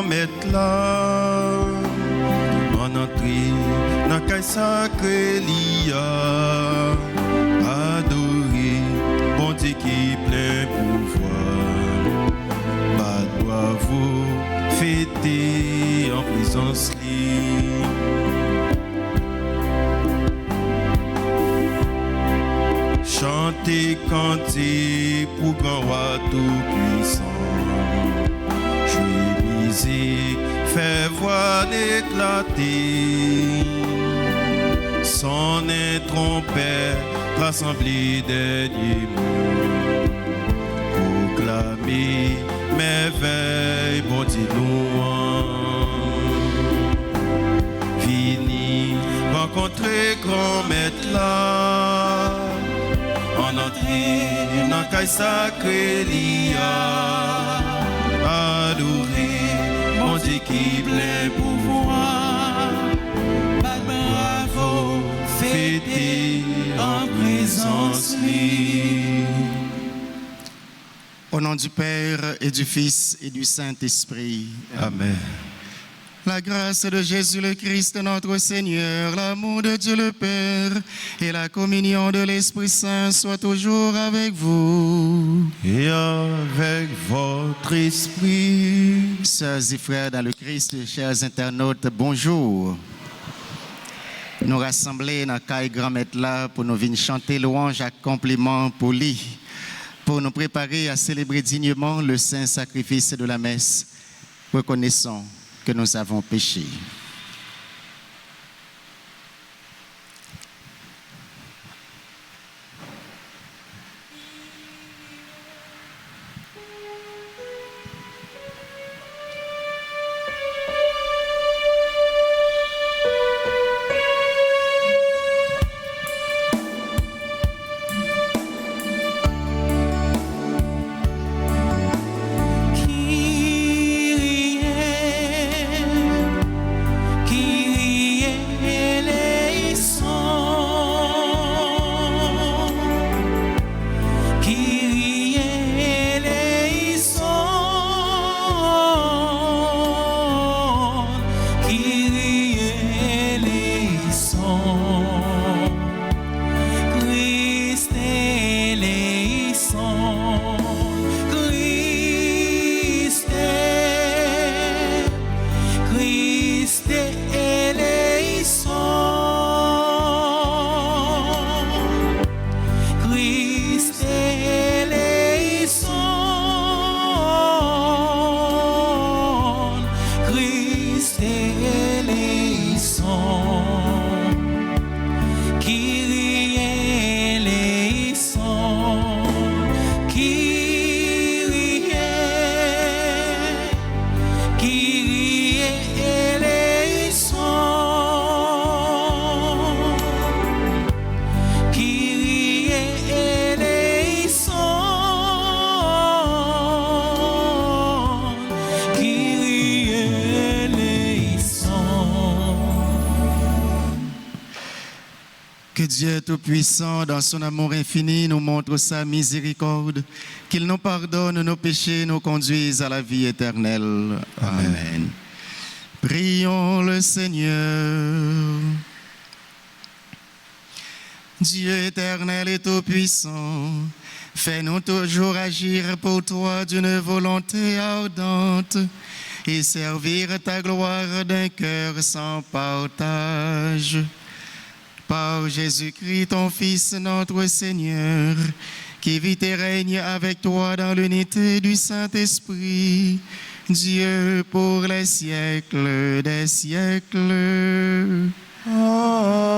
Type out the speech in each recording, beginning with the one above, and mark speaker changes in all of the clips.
Speaker 1: grand-maître là, en entrée dans le sacré lia, adorer, bon Dieu qui plein pouvoir, pas bravo, fêter en présence li. Chanter, canter pour grand roi tout-puissant. Jouer musique, faire voix éclater. Sonner trompette, rassembler derniers mots. Proclamer merveille, bon Dieu louange. Fini, rencontrer grand-maître là. En entrée dans le sacré lia, adorer mon Dieu qui plein pouvoir, bravo, fêter en présence lui.
Speaker 2: Au nom du Père et du Fils et du Saint-Esprit.
Speaker 1: Amen.
Speaker 2: La grâce de Jésus le Christ, notre Seigneur, l'amour de Dieu le Père et la communion de l'Esprit Saint soient toujours avec vous.
Speaker 1: Et avec votre esprit.
Speaker 2: Sœurs et frères dans le Christ, chers internautes, bonjour. Nous rassemblés dans le grand-maître là pour nous venir chanter louange à compliment pour lui, pour nous préparer à célébrer dignement le saint sacrifice de la messe. Reconnaissons que nous avons péché. Dieu Tout-Puissant, dans son amour infini, nous montre sa miséricorde, qu'il nous pardonne nos péchés, nous conduise à la vie éternelle. Amen. Prions le Seigneur. Dieu éternel et tout-puissant, fais-nous toujours agir pour toi d'une volonté ardente et servir ta gloire d'un cœur sans partage. Par Jésus-Christ, ton Fils, notre Seigneur, qui vit et règne avec toi dans l'unité du Saint-Esprit, Dieu pour les siècles des siècles. Amen.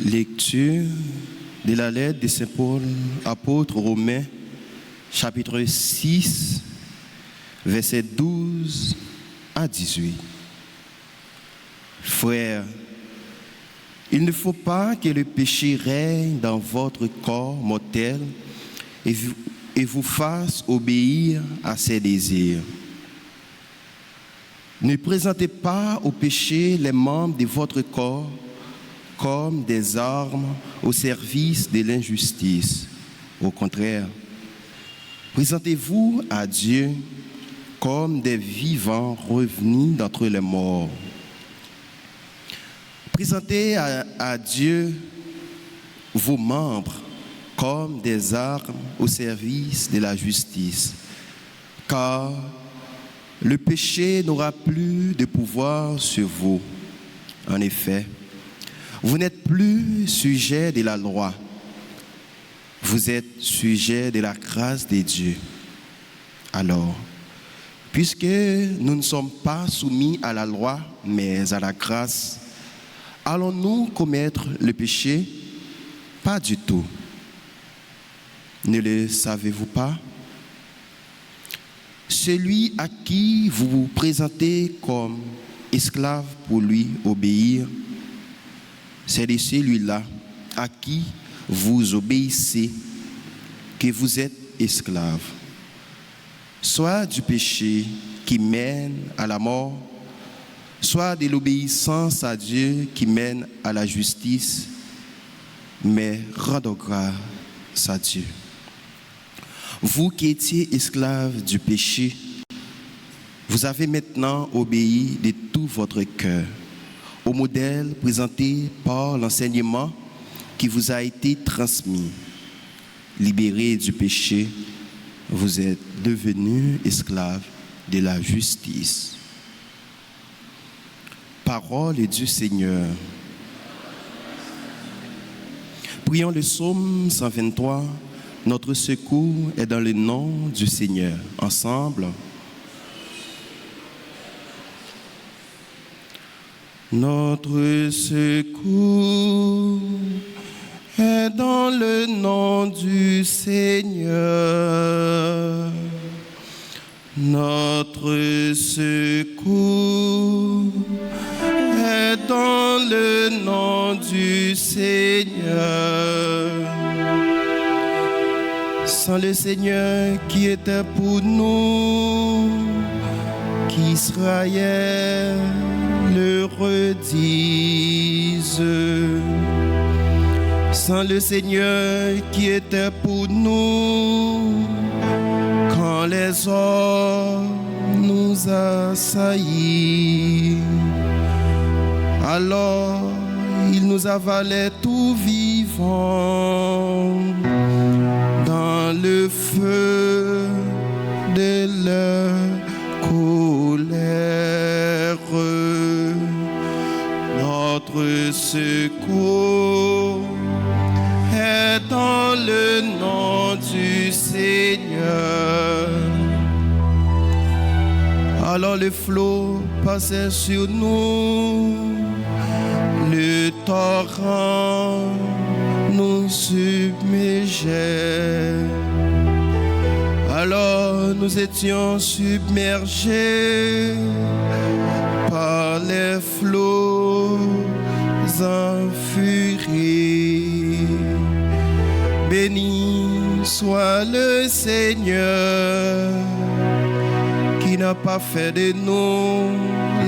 Speaker 1: Lecture de la lettre de Saint Paul, apôtre aux Romains, chapitre 6, versets 12 à 18. Frères, Il ne faut pas que le péché règne dans votre corps mortel et vous fasse obéir à ses désirs. Ne présentez pas au péché les membres de votre corps comme des armes au service de l'injustice. Au contraire, présentez-vous à Dieu comme des vivants revenus d'entre les morts. Présentez à Dieu vos membres comme des armes au service de la justice, car le péché n'aura plus de pouvoir sur vous. En effet, vous n'êtes plus sujet de la loi, vous êtes sujet de la grâce de Dieu. Alors, puisque nous ne sommes pas soumis à la loi, mais à la grâce, allons-nous commettre le péché? Pas du tout. Ne le savez-vous pas? Celui à qui vous vous présentez comme esclave pour lui obéir, c'est de celui-là à qui vous obéissez que vous êtes esclave, soit du péché qui mène à la mort, soit de l'obéissance à Dieu qui mène à la justice, mais rendons grâce à Dieu. Vous qui étiez esclaves du péché, vous avez maintenant obéi de tout votre cœur au modèle présenté par l'enseignement qui vous a été transmis. Libérés du péché, vous êtes devenus esclaves de la justice. Parole du Seigneur. Prions le psaume 123. Notre secours est dans le nom du Seigneur. Ensemble. Notre secours est dans le nom du Seigneur. Notre secours est dans le nom du Seigneur. Sans le Seigneur qui était pour nous, qu'Israël le redise. Sans le Seigneur qui était pour nous, quand les hommes nous assaillissent, alors il nous avalait tout vivant dans le feu de leur colère. Notre secours est dans le nom du Seigneur. Alors le flot passait sur nous, le torrent nous submergeait. Alors nous étions submergés par les flots en furie. Béni soit le Seigneur qui n'a pas fait de nous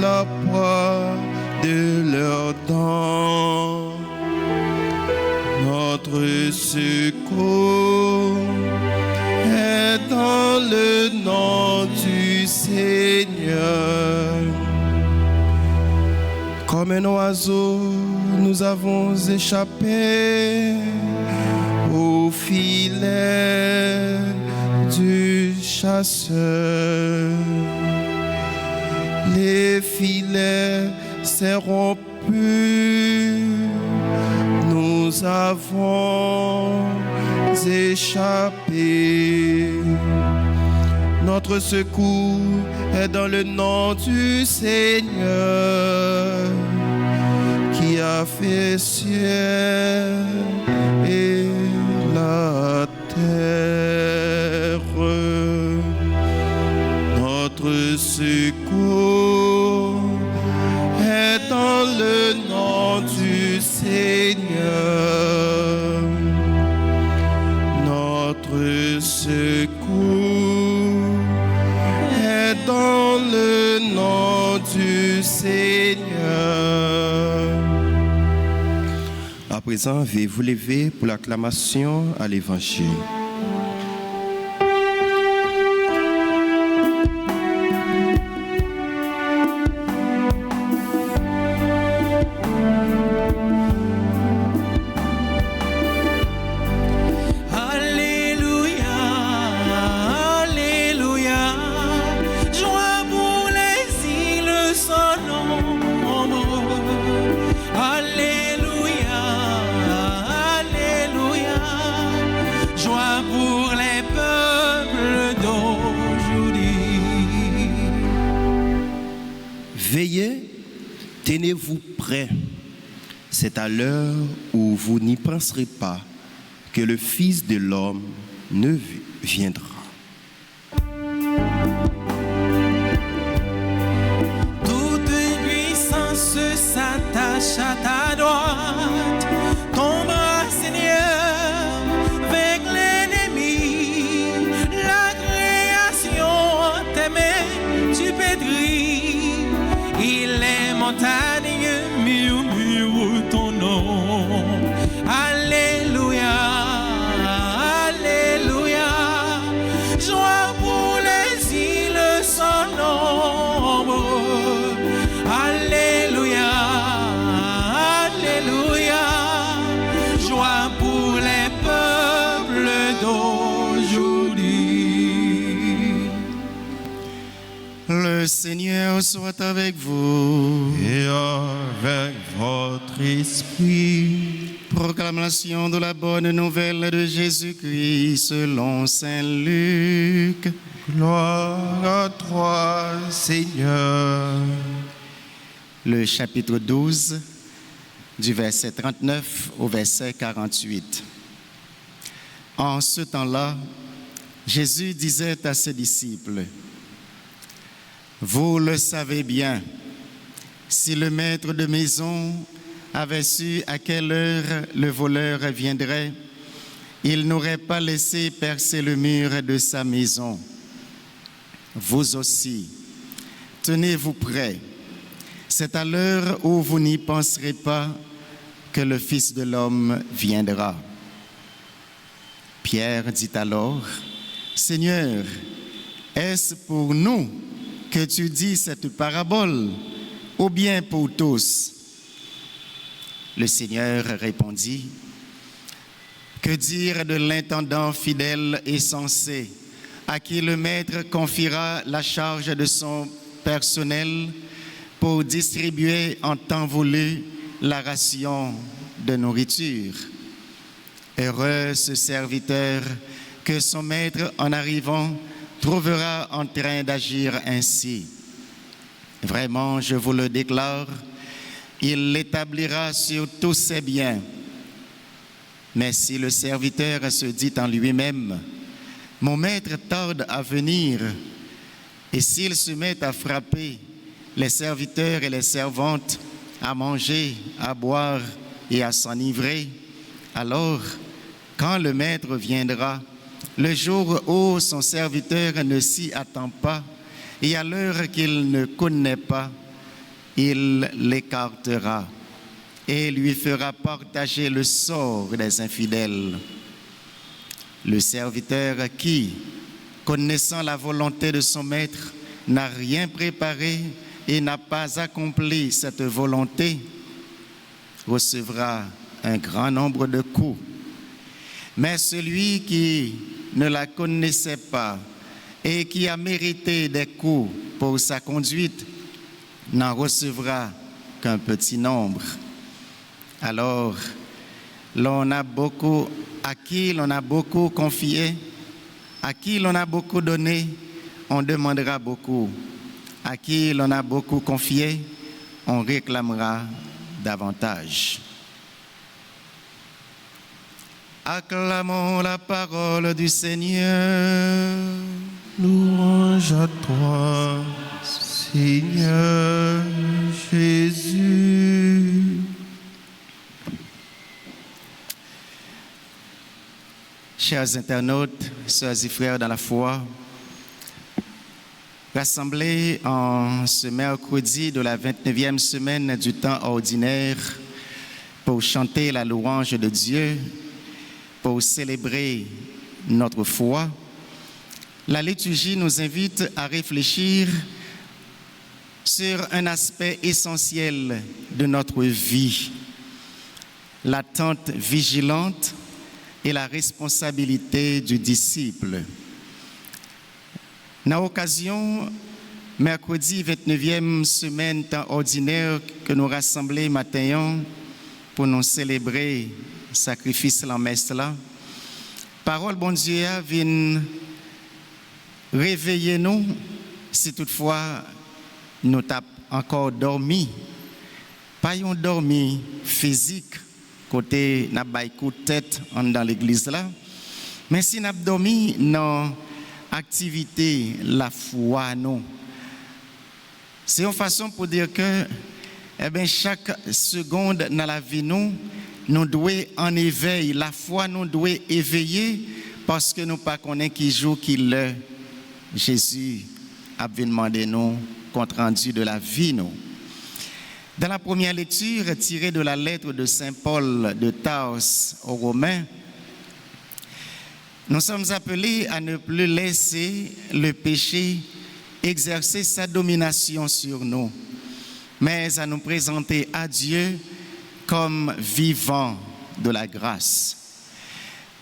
Speaker 1: la proie de leurs dents. Notre secours est dans le nom du Seigneur. Comme un oiseau, nous avons échappé au filet du chasseur. Les filets s'est rompu, nous avons échappé. Notre secours est dans le nom du Seigneur qui a fait ciel et la terre. Notre secours est dans le nom du Seigneur Notre secours est dans le nom du Seigneur. À présent, veuillez vous lever pour l'acclamation à l'Évangile. Veillez, tenez-vous prêts. C'est à l'heure où vous n'y penserez pas que le Fils de l'homme ne viendra.
Speaker 3: Toute puissance s'attache à ta droite. Ton bras, Seigneur, avec l'ennemi. La création t'aimait, tu pétris. Et les montagnes murmurent ton nom. Alléluia, Alléluia. Joie pour les îles sans nombre. Alléluia, Alléluia. Joie pour les peuples d'aujourd'hui.
Speaker 2: Le Seigneur soit avec vous.
Speaker 1: Et avec votre esprit.
Speaker 2: Proclamation de la bonne nouvelle de Jésus-Christ selon Saint Luc.
Speaker 1: Gloire à toi, Seigneur.
Speaker 2: Le chapitre 12, du verset 39 au verset 48. En ce temps-là, Jésus disait à ses disciples: vous le savez bien, si le maître de maison avait su à quelle heure le voleur viendrait, il n'aurait pas laissé percer le mur de sa maison. Vous aussi, tenez-vous prêts. C'est à l'heure où vous n'y penserez pas que le Fils de l'homme viendra. Pierre dit alors: Seigneur, est-ce pour nous que tu dis cette parabole, ou bien pour tous? Le Seigneur répondit: que dire de l'intendant fidèle et sensé, à qui le maître confiera la charge de son personnel pour distribuer en temps voulu la ration de nourriture? Heureux ce serviteur que son maître, en arrivant, trouvera en train d'agir ainsi. Vraiment, je vous le déclare, il l'établira sur tous ses biens. Mais si le serviteur se dit en lui-même: mon maître tarde à venir, et s'il se met à frapper les serviteurs et les servantes, à manger, à boire et à s'enivrer, alors, quand le maître viendra, le jour où son serviteur ne s'y attend pas, et à l'heure qu'il ne connaît pas, il l'écartera et lui fera partager le sort des infidèles. Le serviteur qui, connaissant la volonté de son maître, n'a rien préparé et n'a pas accompli cette volonté, recevra un grand nombre de coups. Mais celui qui ne la connaissait pas et qui a mérité des coups pour sa conduite n'en recevra qu'un petit nombre. Alors, à qui l'on a beaucoup confié, à qui l'on a beaucoup donné, on demandera beaucoup. À qui l'on a beaucoup confié, on réclamera davantage. Acclamons la parole du Seigneur.
Speaker 1: Louange à toi, Seigneur Jésus.
Speaker 2: Chers internautes, sœurs et frères dans la foi, rassemblés en ce mercredi de la 29e semaine du temps ordinaire pour chanter la louange de Dieu, pour célébrer notre foi, la liturgie nous invite à réfléchir sur un aspect essentiel de notre vie, l'attente vigilante et la responsabilité du disciple. Dans l'occasion, mercredi 29e semaine temps ordinaire que nous rassemblons matin pour nous célébrer le sacrifice la messe là, parole bon Dieu vient réveiller nous si toutefois nous t'avons encore dormi, pas un dormi physique côté n'a pas coup de tête dans l'église là, mais si n'a dormi dans activité la foi nous. C'est une façon pour dire que chaque seconde dans la vie nous devons en éveil, la foi nous doit éveiller parce que nous pas connaît qui joue qui le Jésus a demandé nous compte rendu de la vie nous. Dans la première lecture tirée de la lettre de Saint Paul de Tarse aux Romains, nous sommes appelés à ne plus laisser le péché exercer sa domination sur nous, mais à nous présenter à Dieu comme vivant de la grâce.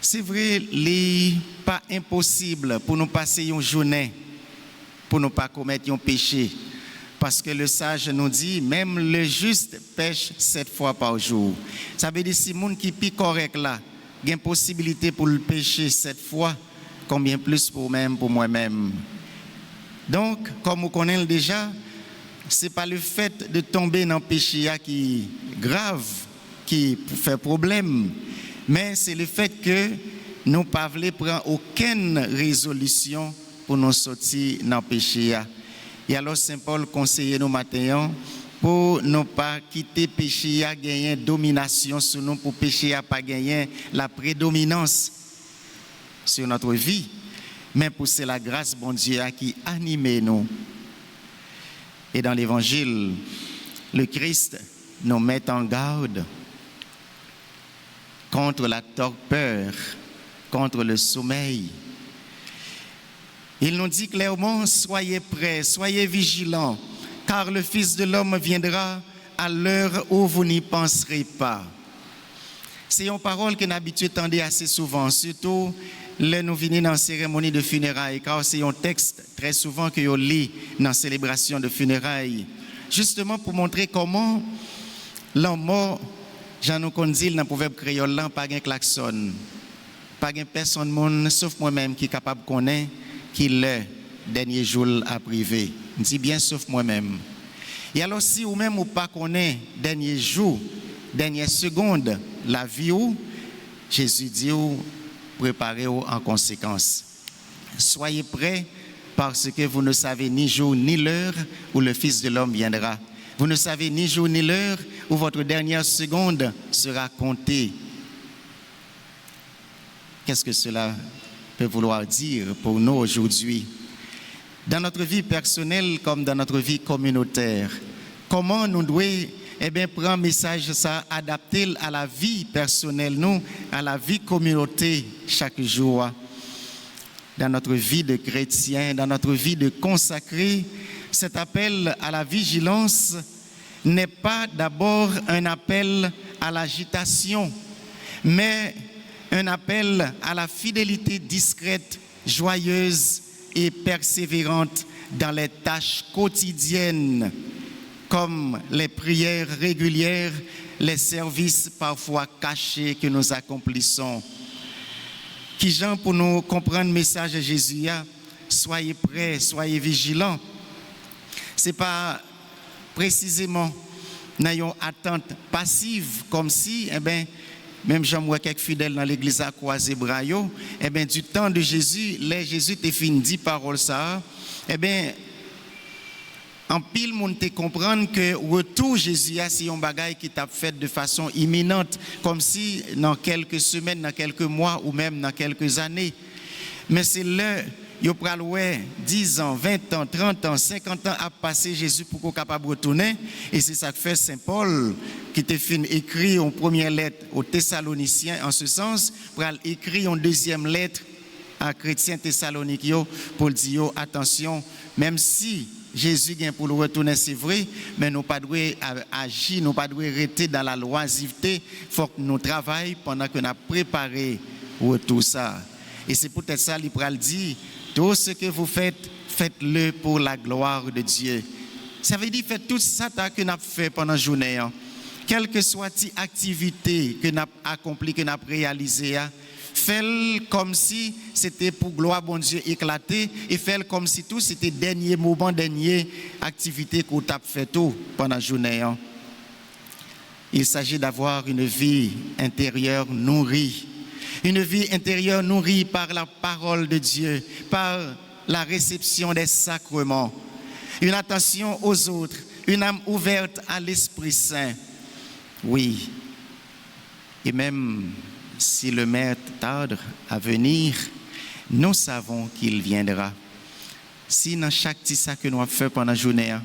Speaker 2: C'est vrai, il n'est pas impossible pour nous passer une journée, pour ne pas commettre un péché. Parce que le sage nous dit, même le juste pêche 7 fois par jour. Ça veut dire, si le monde qui est correct là, il y a une possibilité pour le pécher 7 fois, combien plus pour moi-même. Donc, comme vous connaissez déjà, ce n'est pas le fait de tomber dans le péché qui est grave, qui fait problème, mais c'est le fait que nous ne pouvons pas prendre aucune résolution pour nous sortir dans le péché. Et alors Saint Paul conseille nous matin pour ne pas quitter péché à gagner domination sur nous, pour péché à pas gagner la prédominance sur notre vie, mais pour c'est la grâce bon Dieu qui anime nous. Et dans l'évangile, le Christ nous met en garde contre la torpeur, contre le sommeil. Il nous dit clairement, soyez prêts, soyez vigilants, car le Fils de l'homme viendra à l'heure où vous n'y penserez pas. C'est une parole que nous entendons assez souvent, surtout là nous venons dans la cérémonie de funérailles, car c'est un texte très souvent que nous lisons dans la célébration de funérailles, justement pour montrer comment l'homme mort, Jean nous dit dans le proverbe créole, pas de klaxon, pas de personne sauf moi-même qui est capable de connaître qui le dernier jour a privé. Je dis bien sauf moi-même. Et alors si ou même ou pas connaît dernier jour, dernière seconde, la vie ou, Jésus dit préparez-vous en conséquence. Soyez prêts parce que vous ne savez ni jour ni l'heure où le Fils de l'homme viendra. Vous ne savez ni jour ni l'heure où votre dernière seconde sera comptée. Qu'est-ce que cela peut vouloir dire pour nous aujourd'hui? Dans notre vie personnelle comme dans notre vie communautaire, comment nous devons prendre un message ça, adapter à la vie personnelle, nous, à la vie communauté chaque jour. Dans notre vie de chrétien, dans notre vie de consacré, cet appel à la vigilance n'est pas d'abord un appel à l'agitation, mais un appel à la fidélité discrète, joyeuse et persévérante dans les tâches quotidiennes, comme les prières régulières, les services parfois cachés que nous accomplissons. Qui Jean pour nous comprendre le message de Jésus, soyez prêts, soyez vigilants. Ce n'est pas précisément une attente passive, comme si, même j'en vois quelques fidèles dans l'église à croiser bras, du temps de Jésus, les Jésus t'a fini 10 paroles ça, En pile, monde te comprendre que retour Jésus a c'est un bagage qui t'a fait de façon imminente, comme si dans quelques semaines, dans quelques mois ou même dans quelques années. Mais c'est là, yo pral ouais 10 ans, 20 ans, 30 ans, 50 ans à passer Jésus pour qu'on capable retourner. Et c'est ça que fait Saint Paul qui te fin écrit en première lettre aux Thessaloniciens en ce sens, pral écrit en deuxième lettre à chrétiens thessaloniques pour dire attention, même si Jésus vient pour le retourner, c'est vrai, mais nous ne pas agir, nous ne pas rester dans la loisiveté. Il faut que nous travaillions pendant que nous avons préparé tout ça. Et c'est peut-être ça qu'il dit, tout ce que vous faites, faites-le pour la gloire de Dieu. Ça veut dire faites tout ça que nous avons fait pendant la journée. Quelle que soit l'activité que nous avons accomplie, que nous avons réalisée, fais-le comme si c'était pour gloire bon Dieu éclater et fais-le comme si tout c'était dernier moment, dernière activité qu'on t'a fait tout pendant la journée. Il s'agit d'avoir une vie intérieure nourrie. Une vie intérieure nourrie par la parole de Dieu, par la réception des sacrements. Une attention aux autres, une âme ouverte à l'Esprit Saint. Oui. Et même si le Maître tarde à venir, nous savons qu'il viendra. Si dans chaque petit ça que nous avons fait pendant la journée,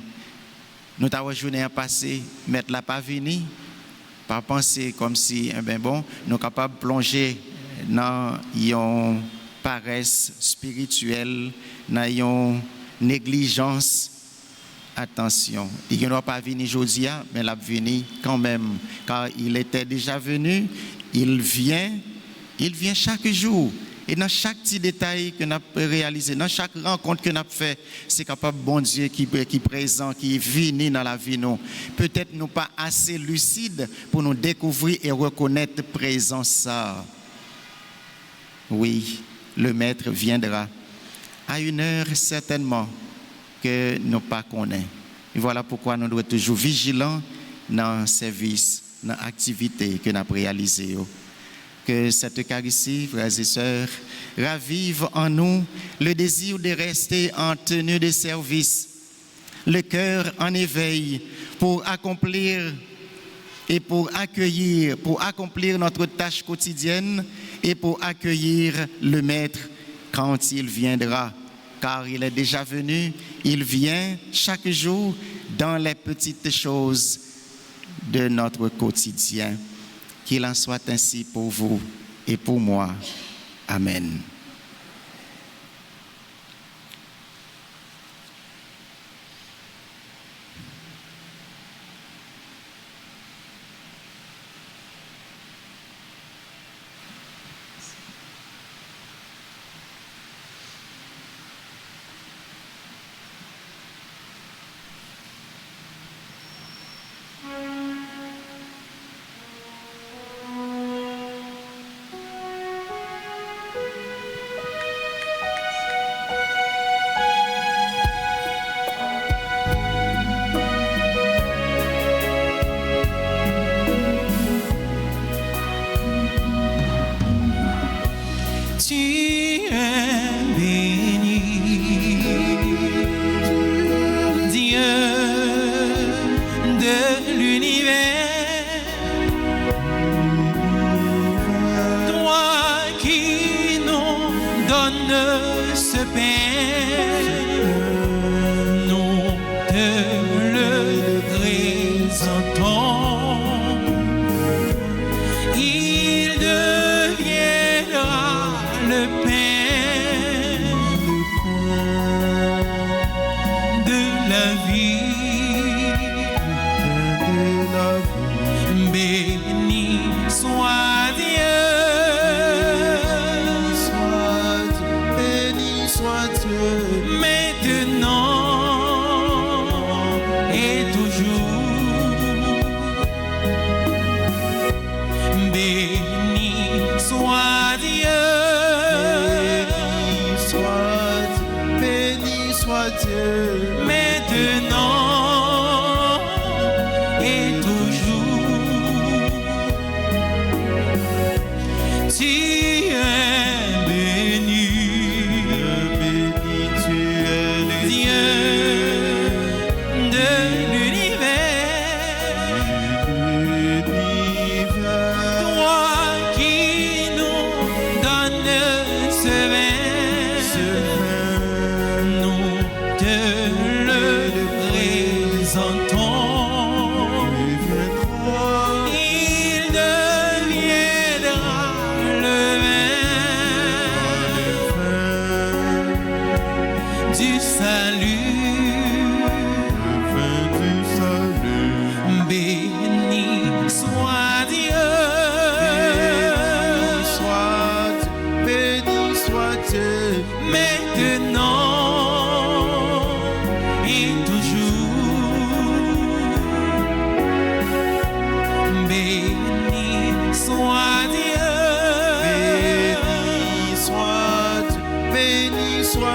Speaker 2: nous avons journée passée, Maître l'a pas venu, pas penser comme si, nous sommes capables de plonger dans une paresse spirituelle, dans une négligence. Attention, il ne va pas venir aujourd'hui, mais il va venir quand même, car il était déjà venu. Il vient chaque jour. Et dans chaque petit détail que nous avons réalisé, dans chaque rencontre que nous avons fait, c'est capable bon Dieu qui est présent, qui est venu dans la vie. Peut-être nous pas assez lucides pour nous découvrir et reconnaître présence ça. Oui, le Maître viendra à une heure certainement que nous pas connaissons. Et voilà pourquoi nous devons être toujours vigilants dans le service, dans l'activité que nous avons réalisée. Que cette Eucharistie, frères et sœurs, ravive en nous le désir de rester en tenue de service, le cœur en éveil pour accomplir et pour accomplir notre tâche quotidienne et pour accueillir le Maître quand il viendra. Car il est déjà venu, il vient chaque jour dans les petites choses de notre quotidien. Qu'il en soit ainsi pour vous et pour moi. Amen.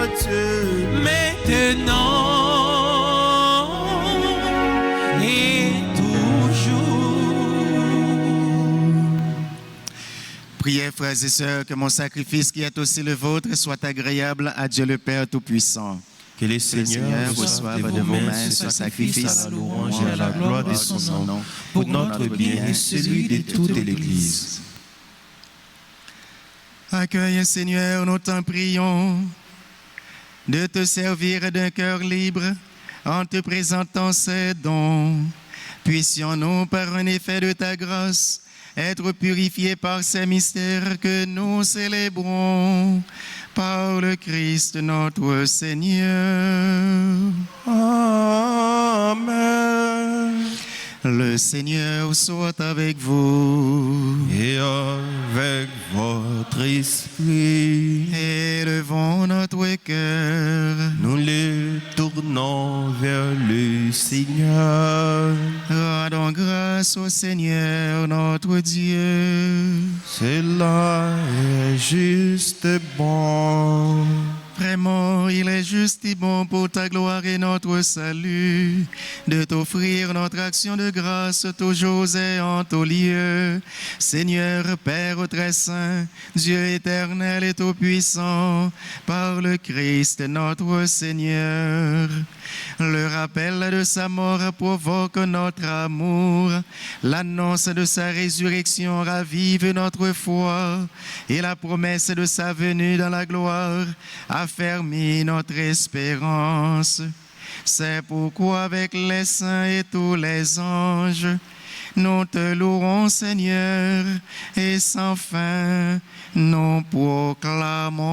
Speaker 3: Dieu, maintenant et toujours.
Speaker 2: Priez, frères et sœurs, que mon sacrifice qui est aussi le vôtre soit agréable à Dieu le Père Tout-Puissant.
Speaker 3: Que le
Speaker 2: Le
Speaker 3: Seigneur
Speaker 2: reçoive de vos mains ce sacrifice
Speaker 3: à la louange et à la gloire de son nom, pour notre bien et celui de toute l'Église.
Speaker 2: Accueille, Seigneur, nous t'en prions, de te servir d'un cœur libre en te présentant ces dons. Puissions-nous, par un effet de ta grâce, être purifiés par ces mystères que nous célébrons, par le Christ notre Seigneur.
Speaker 3: Amen.
Speaker 2: Le Seigneur soit avec vous.
Speaker 3: Et avec votre esprit,
Speaker 2: Élevons notre cœur.
Speaker 3: nous le tournons vers le Seigneur.
Speaker 2: Rendons grâce au Seigneur notre Dieu.
Speaker 3: Cela est juste et bon.
Speaker 2: Vraiment, il est juste et bon pour ta gloire et notre salut de t'offrir notre action de grâce toujours et en tout lieu. Seigneur, Père très saint, Dieu éternel et tout-puissant, par le Christ notre Seigneur. Le rappel de sa mort provoque notre amour. L'annonce de sa résurrection ravive notre foi. Et la promesse de sa venue dans la gloire affermit notre espérance. C'est pourquoi avec les saints et tous les anges, nous te louerons, Seigneur, et sans fin nous proclamons.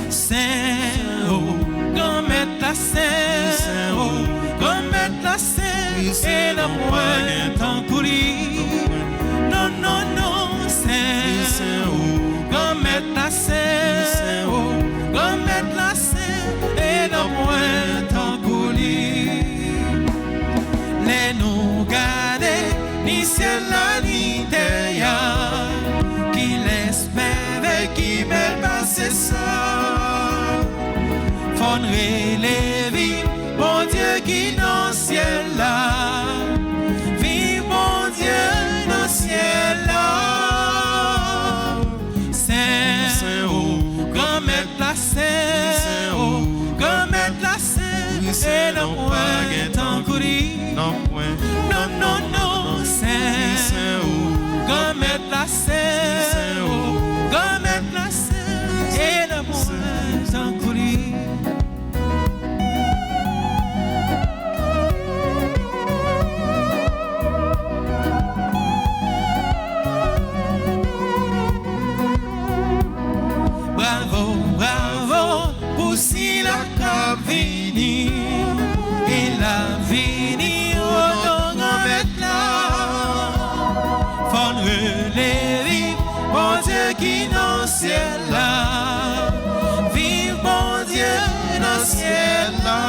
Speaker 3: Saint, oh, comme être la Saint, et la moine tant courir. Non, non, non, Saint, oh, comme être la Saint, oh, comme être la Saint, et la moine tant courir. Les nous garder, ni ciel la ni terre, qui l'espère et qui belle passer ça. Fondrer les vies, bon Dieu qui dans le ciel là. Vive bon Dieu dans le ciel là. Saint, oh, comme être la Saint, oh, comme être la Saint, et non point en courir. Non, non, non, Saint, oh, comme être la Saint, oh, comme être la Saint, et non point en courir. Si la cap vini et la vini au mettre là, fondre les vies, bon Dieu qui dans le ciel là, vive bon Dieu dans le ciel là.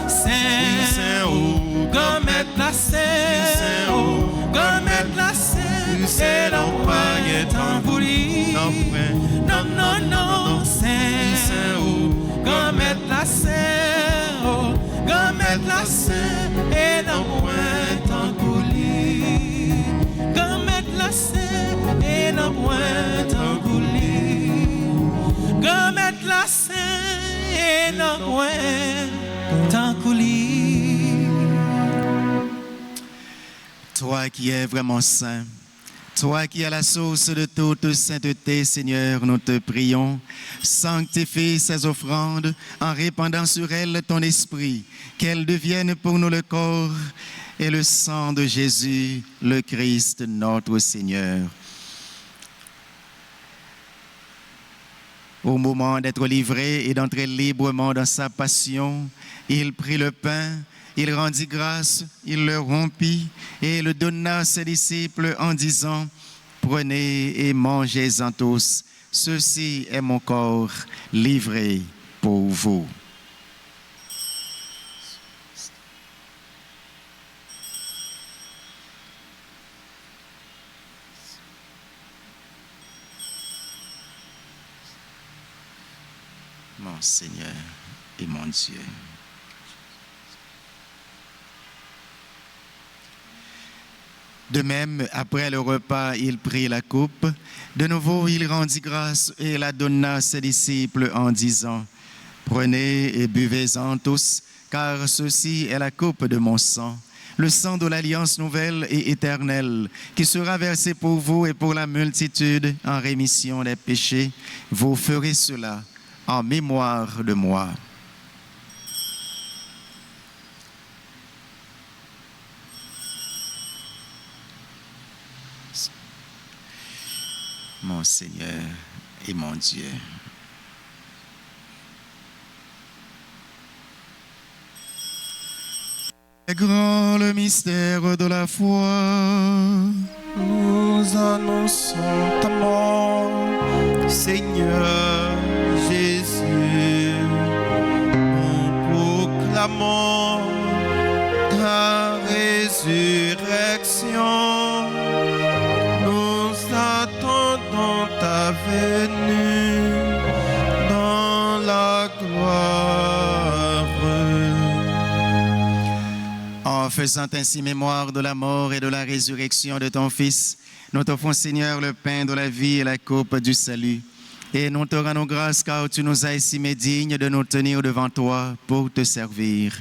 Speaker 3: Saint, oh, comme être la Saint, oh, comme être la Saint, c'est l'envoyé tant pour lui. Non, non, non, Saint, oh, comme être la Saint, oh, comme être la Saint, et non moins tant pour lui. Comme être la Saint, et non moins tant pour lui. Comme être la Saint, et non moins tant pour lui.
Speaker 2: Toi qui es vraiment saint, toi qui es la source de toute sainteté, Seigneur, nous te prions, sanctifie ces offrandes en répandant sur elles ton esprit, qu'elles deviennent pour nous le corps et le sang de Jésus, le Christ, notre Seigneur. Au moment d'être livré et d'entrer librement dans sa passion, il prit le pain, il rendit grâce, il le rompit et le donna à ses disciples en disant: prenez et mangez-en tous, ceci est mon corps livré pour vous. mon Seigneur et mon Dieu. De même, après le repas, il prit la coupe. De nouveau, il rendit grâce et la donna à ses disciples en disant, « Prenez et buvez-en tous, car ceci est la coupe de mon sang, le sang de l'alliance nouvelle et éternelle, qui sera versé pour vous et pour la multitude en rémission des péchés. Vous ferez cela en mémoire de moi. » Mon Seigneur et mon Dieu. Est grand le mystère de la foi.
Speaker 3: Nous annonçons ta mort, Seigneur Jésus. Nous proclamons ta résurrection. Nous attendons ta venue dans la gloire.
Speaker 2: En faisant ainsi mémoire de la mort et de la résurrection de ton Fils, nous t'offrons, Seigneur, le pain de la vie et la coupe du salut. Et nous te rendons grâce car tu nous as estimés dignes de nous tenir devant toi pour te servir.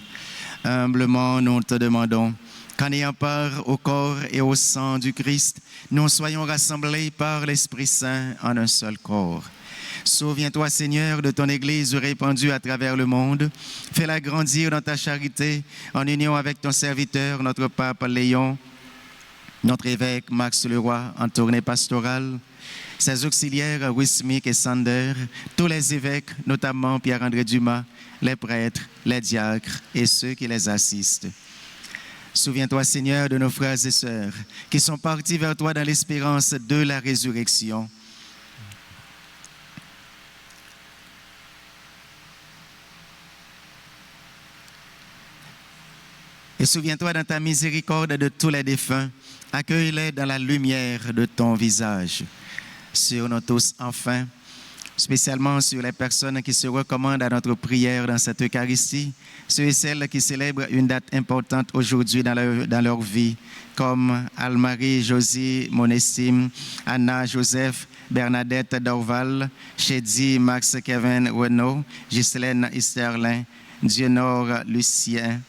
Speaker 2: Humblement, nous te demandons qu'en ayant part au corps et au sang du Christ, nous soyons rassemblés par l'Esprit Saint en un seul corps. Souviens-toi, Seigneur, de ton Église répandue à travers le monde. Fais-la grandir dans ta charité, en union avec ton serviteur, notre pape Léon, notre évêque Max Leroy, en tournée pastorale, ses auxiliaires Wismik et Sander, tous les évêques, notamment Pierre-André Dumas, les prêtres, les diacres et ceux qui les assistent. Souviens-toi, Seigneur, de nos frères et sœurs qui sont partis vers toi dans l'espérance de la résurrection. Et souviens-toi dans ta miséricorde de tous les défunts. Accueille-les dans la lumière de ton visage. Sur nous tous, enfin, spécialement sur les personnes qui se recommandent à notre prière dans cette Eucharistie, ceux et celles qui célèbrent une date importante aujourd'hui dans leur vie, comme Almarie, Josie, Monestime, Anna, Joseph, Bernadette Dorval, Chédi, Max, Kevin, Renaud, Ghislaine Esterlin, Dionor, Lucien,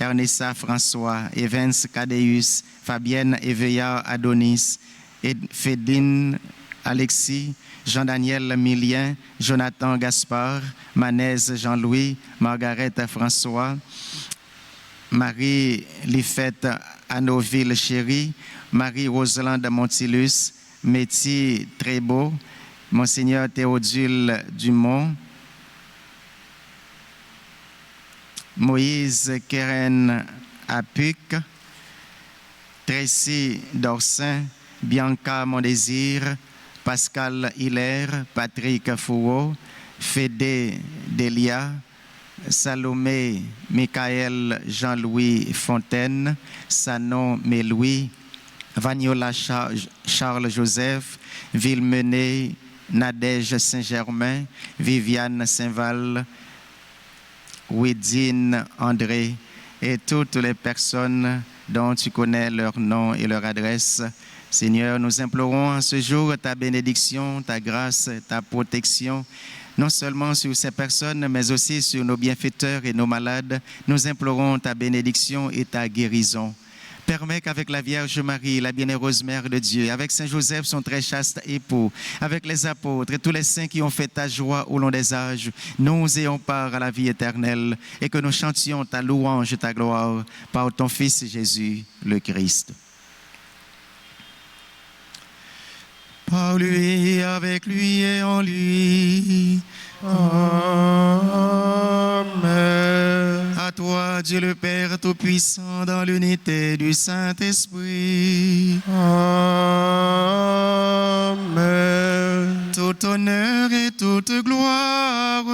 Speaker 2: Ernesta François, Evans Cadeus, Fabienne Eveillard Adonis, Fédine Alexis, Jean-Daniel Milien, Jonathan Gaspard, Manez Jean-Louis, Margaret François, Marie Lifette Anoville Chéri, Marie-Roselande Montilus, Métis Trébeau, Monseigneur Théodule Dumont, Moïse Keren Apuc, Tracy Dorsin, Bianca Mondésir, Pascal Hilaire, Patrick Foureau, Fédé Delia, Salomé Michael Jean-Louis Fontaine, Sanon Méloui, Vagnola Charles Joseph, Villemené Nadège Saint-Germain, Viviane Saint-Val, Widine André et toutes les personnes dont tu connais leur nom et leur adresse. Seigneur, nous implorons en ce jour ta bénédiction, ta grâce, ta protection, non seulement sur ces personnes, mais aussi sur nos bienfaiteurs et nos malades. Nous implorons ta bénédiction et ta guérison. Permets qu'avec la Vierge Marie, la bienheureuse Mère de Dieu, avec Saint Joseph, son très chaste époux, avec les apôtres et tous les saints qui ont fait ta joie au long des âges, nous ayons part à la vie éternelle et que nous chantions ta louange et ta gloire par ton Fils Jésus, le Christ. Par lui, avec lui et en lui.
Speaker 3: Amen.
Speaker 2: À toi, Dieu le Père Tout-Puissant, dans l'unité du Saint-Esprit.
Speaker 3: Amen.
Speaker 2: Tout honneur et toute gloire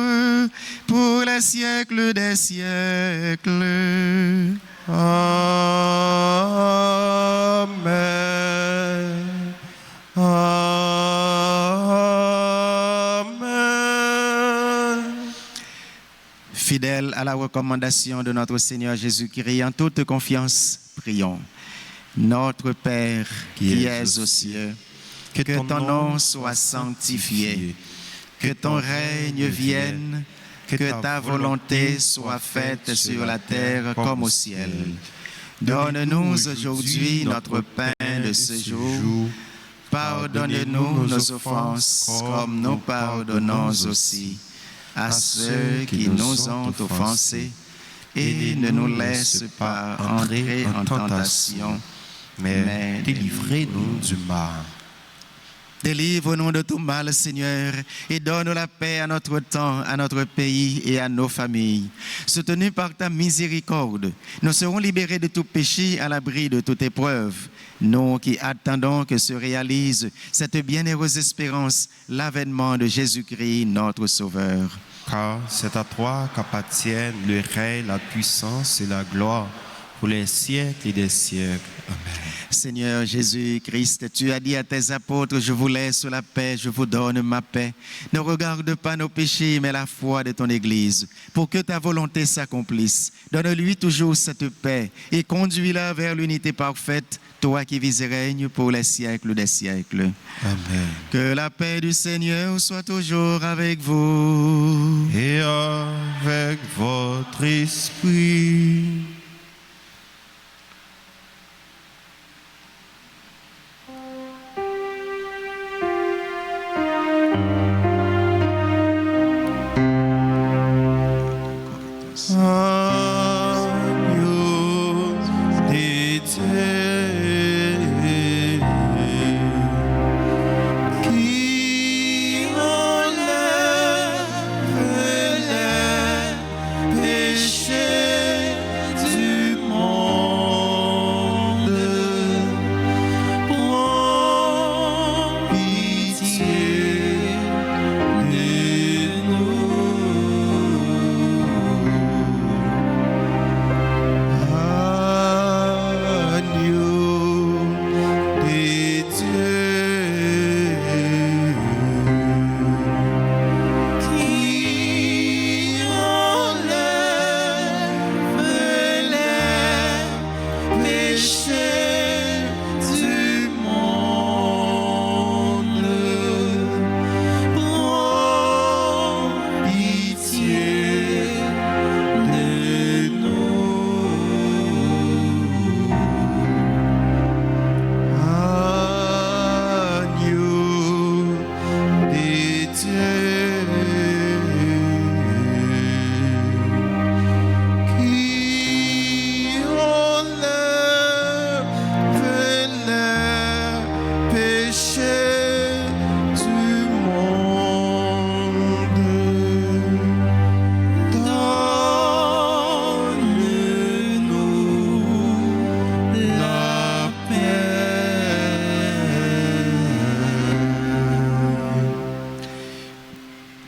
Speaker 2: pour les siècles des siècles.
Speaker 3: Amen. Amen.
Speaker 2: Fidèles à la recommandation de notre Seigneur Jésus-Christ, en toute confiance, prions. Notre Père qui es aux cieux, que ton nom soit sanctifié, que ton règne vienne, que ta volonté soit faite sur la terre comme au ciel. Donne-nous aujourd'hui notre pain de ce jour. Pardonne-nous nos offenses comme nous pardonnons aussi à ceux qui nous ont offensés. Et ne nous laisse pas entrer en tentation, mais délivre-nous du mal. Délivre-nous de tout mal, Seigneur, et donne la paix à notre temps, à notre pays et à nos familles. Soutenus par ta miséricorde, nous serons libérés de tout péché, à l'abri de toute épreuve. Nous qui attendons que se réalise cette bienheureuse espérance, l'avènement de Jésus-Christ, notre Sauveur.
Speaker 1: Car c'est à toi qu'appartiennent le règne, la puissance et la gloire pour les siècles et des siècles. Amen.
Speaker 2: Seigneur Jésus-Christ, tu as dit à tes apôtres, je vous laisse la paix, je vous donne ma paix. Ne regarde pas nos péchés, mais la foi de ton Église, pour que ta volonté s'accomplisse. Donne-lui toujours cette paix et conduis-la vers l'unité parfaite, toi qui vis et règnes pour les siècles des siècles.
Speaker 1: Amen.
Speaker 2: Que la paix du Seigneur soit toujours avec vous.
Speaker 1: Et avec votre esprit.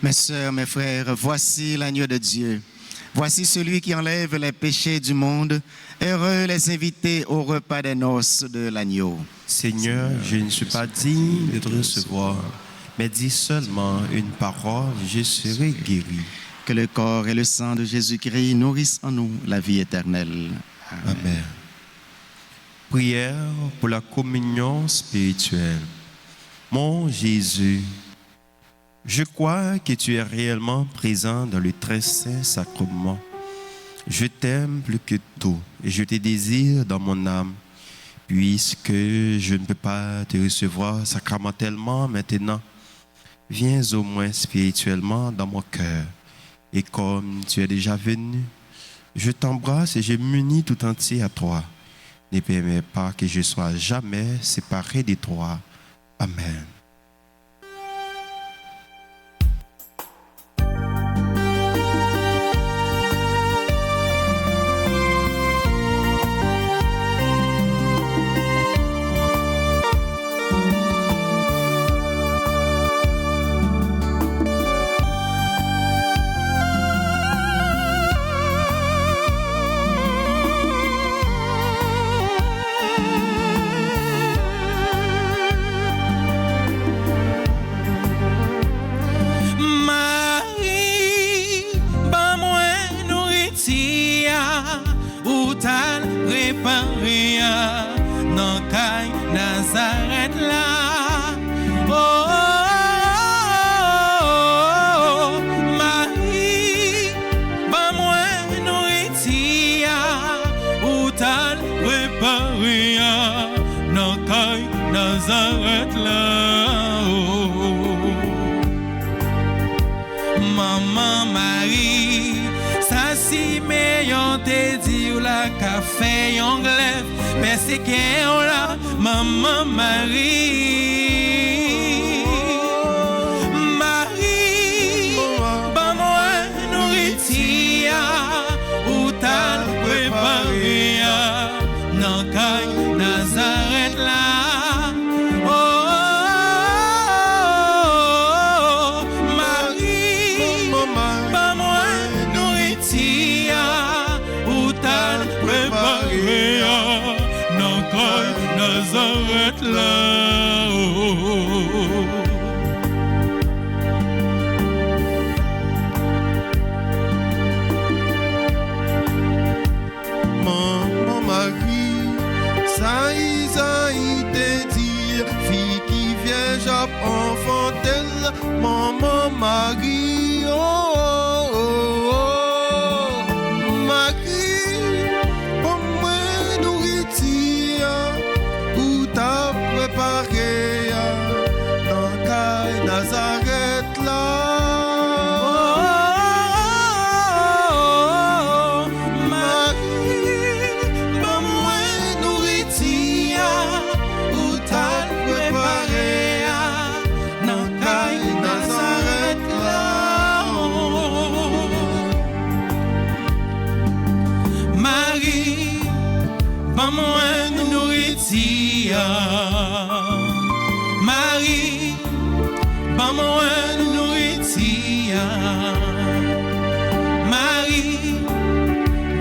Speaker 2: Mes sœurs, mes frères, voici l'agneau de Dieu. Voici celui qui enlève les péchés du monde. Heureux les invités au repas des noces de l'agneau.
Speaker 1: Seigneur, je ne suis pas digne de te recevoir, mais dis seulement une parole, je serai guéri.
Speaker 2: Que le corps et le sang de Jésus-Christ nourrissent en nous la vie éternelle. Amen.
Speaker 1: Amen. Prière pour la communion spirituelle. Mon Jésus, je crois que tu es réellement présent dans le très saint sacrement. Je t'aime plus que tout et je te désire dans mon âme. Puisque je ne peux pas te recevoir sacramentellement maintenant, viens au moins spirituellement dans mon cœur. Et comme tu es déjà venu, je t'embrasse et je m'unis tout entier à toi. Ne permets pas que je sois jamais séparé de toi. Amen.
Speaker 3: c'est qu'elle là, maman Marie. Marie, bah moi nourriture, ou t'as préparé, non caille Nazareth là. Nazareth là,
Speaker 4: Maman Marie, ça y te dire, fille qui vient j'app enfantelle, Maman Marie, oh, oh, oh, Marie, pour moi nourriture, où t'as préparé, dans Caille Nazareth là.
Speaker 3: Marie, pas moins nourriture. Marie, pas moins nourriture. Marie,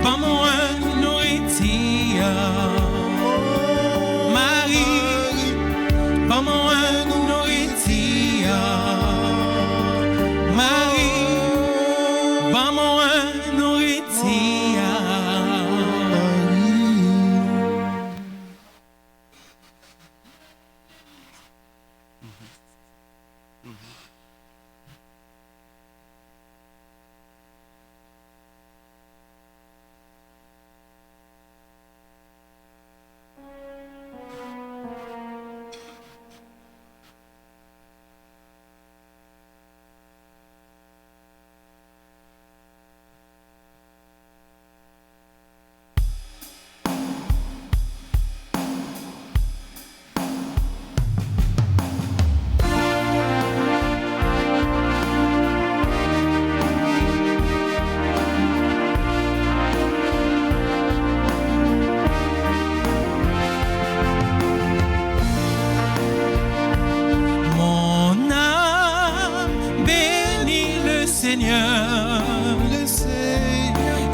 Speaker 3: pas moins nourriture. Marie, pas moins nourriture.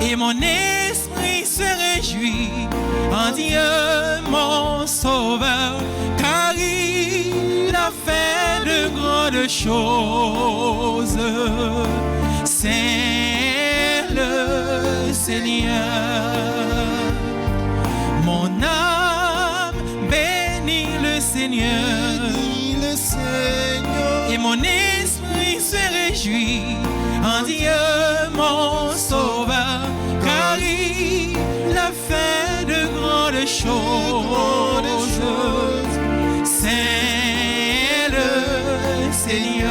Speaker 3: Et mon esprit se réjouit en Dieu mon sauveur, car il a fait de grandes choses. C'est le Seigneur. Mon âme bénit le Seigneur. Et mon esprit se réjouit en Dieu mon sauveur, car il a fait de grandes choses. C'est le Seigneur.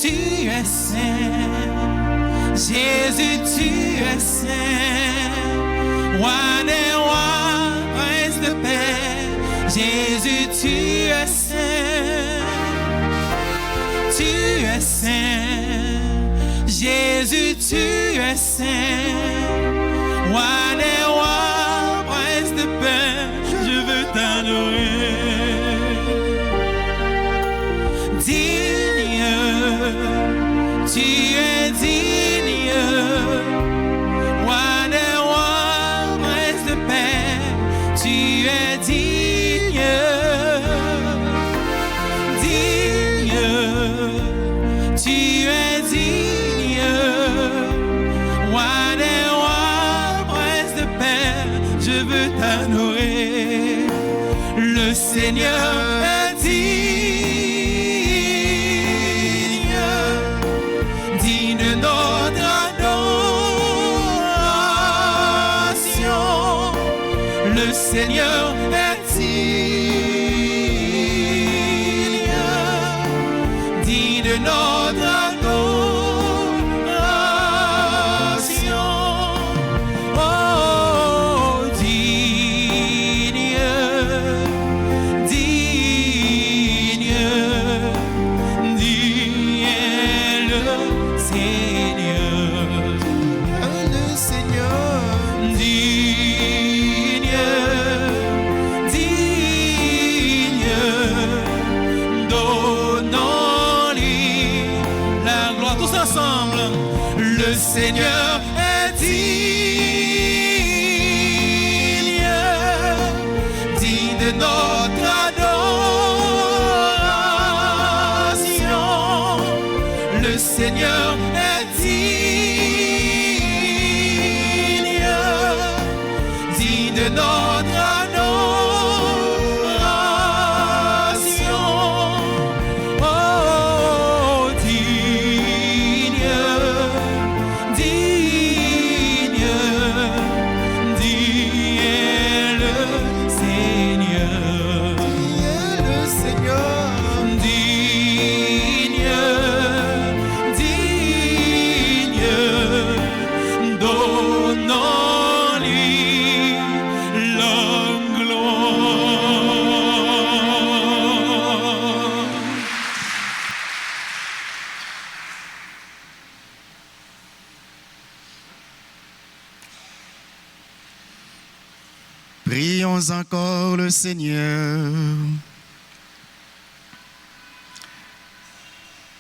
Speaker 3: Tu es saint, Jésus, tu es saint, roi des rois, prince de paix. Jésus, tu es saint, tu es saint. Jésus, tu es saint, roi des rois, prince de paix. Je veux t'adorer. Digne, tu es digne, roi des rois, prince de paix. Tu es digne, digne, tu es digne, roi des rois, prince de paix. Je veux t'adorer. Le Seigneur est digne, digne de notre adoration. Le Seigneur est digne, digne de notre
Speaker 2: Prions encore le Seigneur.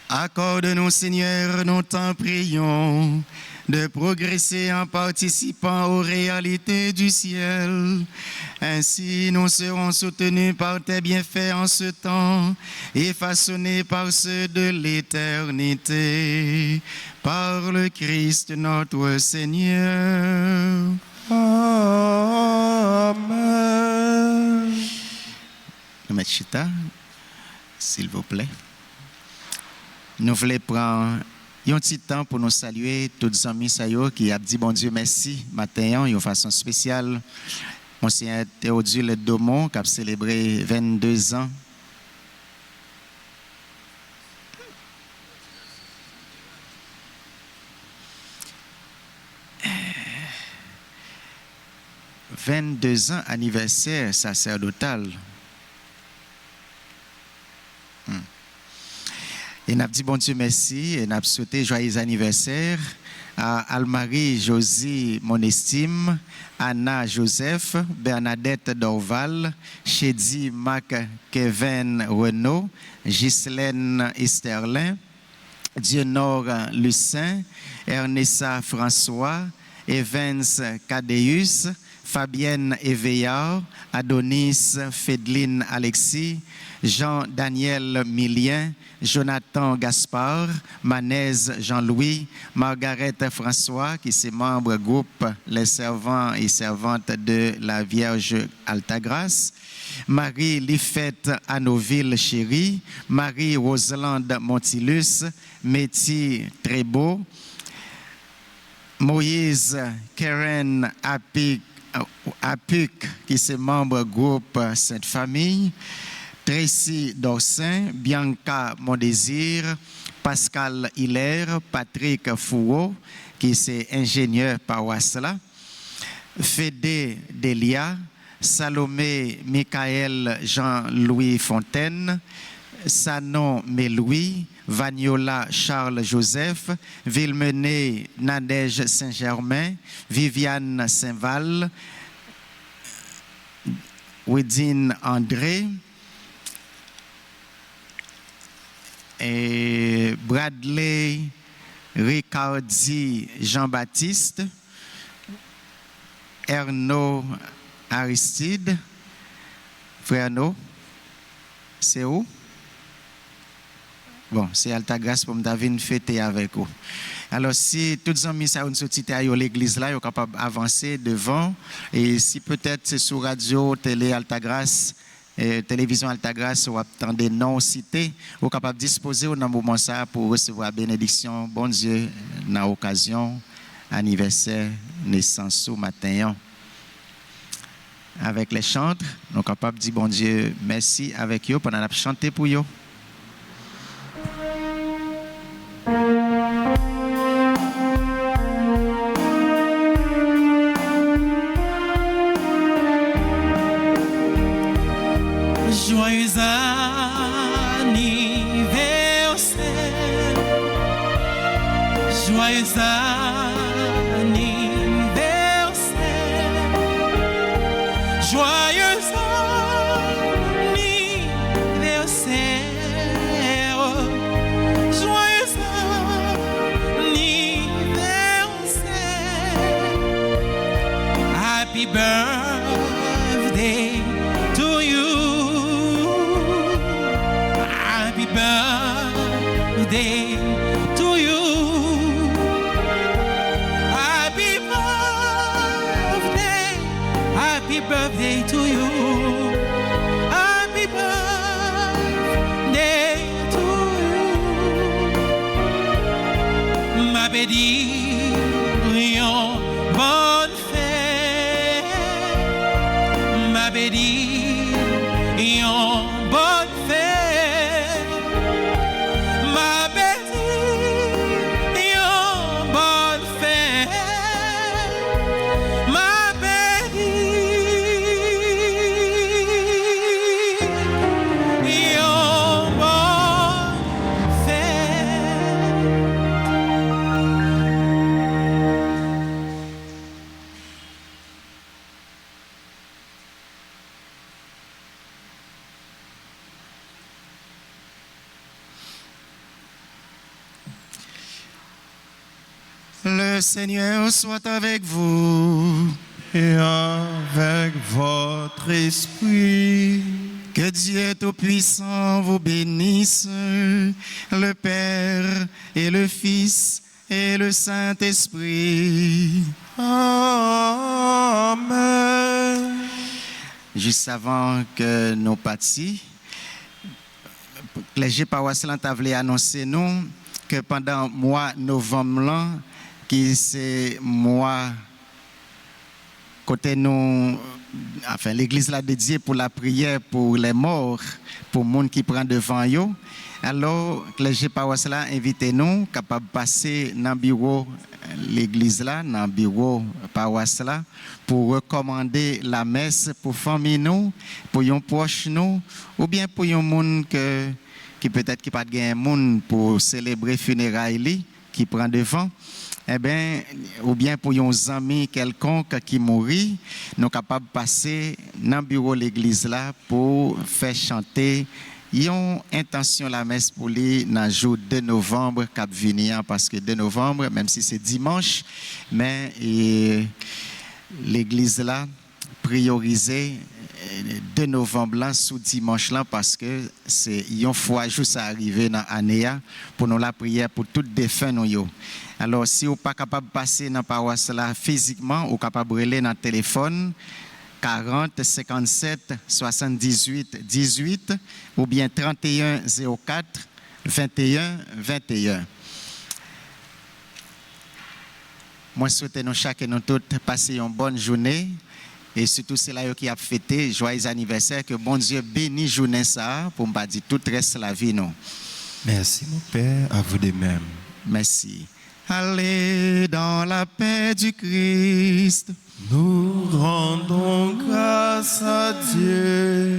Speaker 2: Accorde-nous, Seigneur, nous t'en prions, de progresser en participant aux réalités du ciel. Ainsi, nous serons soutenus par tes bienfaits en ce temps et façonnés par ceux de l'éternité. Par le Christ notre Seigneur.
Speaker 4: Amen.
Speaker 2: M. Chita, s'il vous plaît. Nous voulons prendre un petit temps pour nous saluer tous les amis qui ont dit bon Dieu merci matin de façon spéciale. Monseigneur Théodule Domon qui a célébré 22 ans. « 22 ans anniversaire sacerdotal. Et nous avons dit bon Dieu merci et nous avons souhaité joyeux anniversaire à Almarie Josie Monestime, Anna Joseph, Bernadette Dorval, Chédi Mac Kevin Renaud, Ghislaine Esterlin, Dionor Lucin, Ernesta François, Evans Cadeus, Fabienne Éveillard, Adonis Fédeline Alexis, Jean-Daniel Millien, Jonathan Gaspard, Manez Jean-Louis, Margaret François, qui est membre groupe Les Servants et Servantes de la Vierge Altagrace, Marie Lifette Anoville Chéri, Marie Roselande Montilus, Métis Trébeau, Moïse Karen Apuc, qui est membre groupe Sainte Famille, Tracy Dorsin, Bianca Mondésir, Pascal Hilaire, Patrick Foureau, qui est ingénieur paroissial, Fédé Delia, Salomé Michael Jean-Louis Fontaine, Sanon Méloui, Vagnola Charles Joseph, Villemené Nadège Saint-Germain, Viviane Saint-Val, Wedine André, et Bradley Ricardi Jean-Baptiste, Ernaud Aristide, frère Ernaud, c'est où? Bon, c'est Altagrace pour me fêter avec vous. Alors, si tous les amis sont sortis à l'église là, ils sont capables d'avancer devant. Et si peut-être c'est sur radio, télé Altagrace, télévision Altagrace, ou attendez non cités, vous êtes capable de disposer au moment ça pour recevoir la bénédiction. Bon Dieu, dans l'occasion, anniversaire, naissance au matin. Avec les chantres, nous sommes capables de dire bon Dieu, merci avec eux pendant la chanter pour eux.
Speaker 3: Joyeux anniversaire, joyeux anniversaire, joyeux anniversaire, joyeux anniversaire, happy birthday to you. Happy birthday to you. Happy birthday to you. Happy birthday to you. Ma bédiction, bonne fête. Ma bédiction, bonne fête. Ma bédiction, bonne fête. Ma
Speaker 2: Le Seigneur soit avec vous.
Speaker 4: Et avec votre esprit.
Speaker 2: Que Dieu Tout-Puissant vous bénisse, le Père et le Fils et le Saint-Esprit.
Speaker 4: Amen.
Speaker 2: Juste avant que nous partions, le clergé paroissial a voulu annoncer nous que pendant le mois de novembre, qui c'est mois côté nous, enfin l'église l'a dédié pour la prière pour les morts, pour les gens qui prennent devant eux. Alors, le clergé paroissial a invité nous capables de passer dans le bureau l'église là, dans le bureau paroissial pour recommander la messe pour famille nous, pour les proches nous, ou bien pour les gens qui peut-être qui pas de monde pour célébrer funérailles qui prend devant. Eh bien, ou bien pour un ami quelconque qui mourit, nous sommes capables de passer dans le bureau de l'église là pour faire chanter une intention la messe pour lui dans le jour 2 novembre qui venir, parce que 2 novembre, même si c'est dimanche, mais l'église là priorisé 2 novembre là, sous dimanche là, parce que c'est une fois juste arrivé dans l'année pour nous la prière pour toutes défunts nous. Alors si vous n'êtes pas capable de passer dans la paroisse là physiquement, ou capable de relayer dans le téléphone 40 57 78 18 ou bien 31 04 21 21. Moi souhaite nous chacun nous toutes passer une bonne journée. Et surtout, c'est là qui a fêté joyeux anniversaire. Que bon Dieu bénisse journée ça pour ne pas dire tout reste la vie. Non.
Speaker 4: Merci mon Père, à vous de même.
Speaker 2: Merci. Allez dans la paix du Christ.
Speaker 4: Nous rendons grâce à Dieu.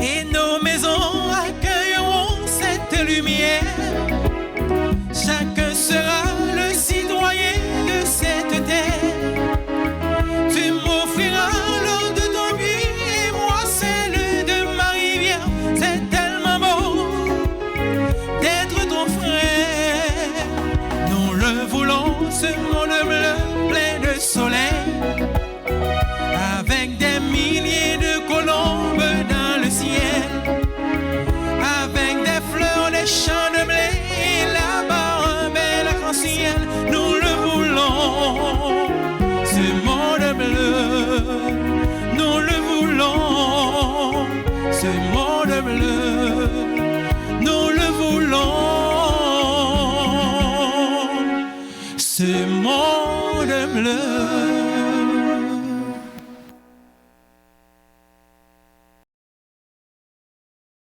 Speaker 3: Et nos maisons accueilleront cette lumière. Chacun sera le citoyen de cette terre. Tu m'offriras l'eau de ton puits et moi celle de ma rivière. C'est tellement beau d'être ton frère. Nous le voulons, ce monde bleu plein de soleil, avec des milliers de colombes dans le ciel, avec des fleurs, des champs de blé, et là-bas un bel arc-en-ciel. Nous le voulons, ce monde bleu. Nous le voulons, ce monde bleu. Nous le voulons, ce monde bleu.